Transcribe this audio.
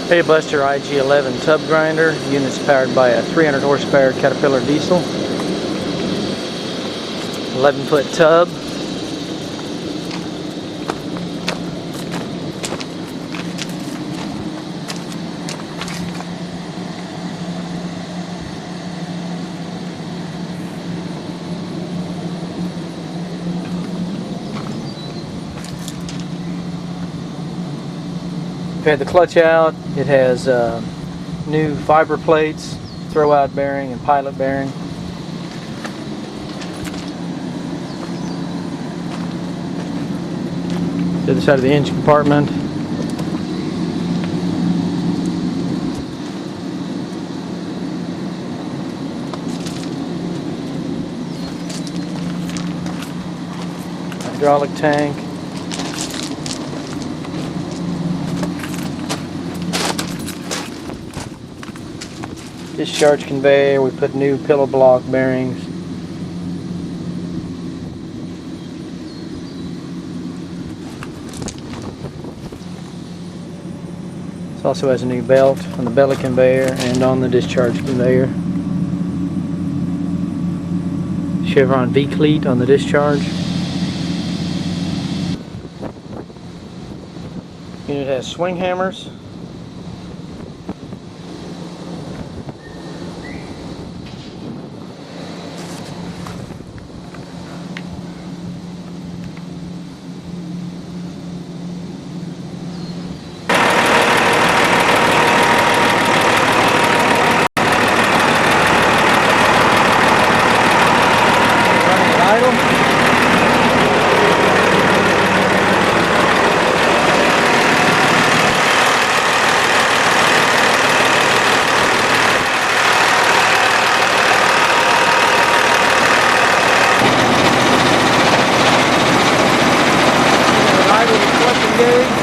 Hey Buster IG11 tub grinder. Unit's powered by a 300 horsepower Caterpillar diesel. 11-foot tub. We've had the clutch out. It has new fiber plates, throw-out bearing, and pilot bearing. The other side of the engine compartment. Hydraulic tank. Discharge conveyor. We put new pillow block bearings. This also has a new belt on the belly conveyor and on the discharge conveyor. Chevron V-cleat on the discharge. Unit has swing hammers. Gauge.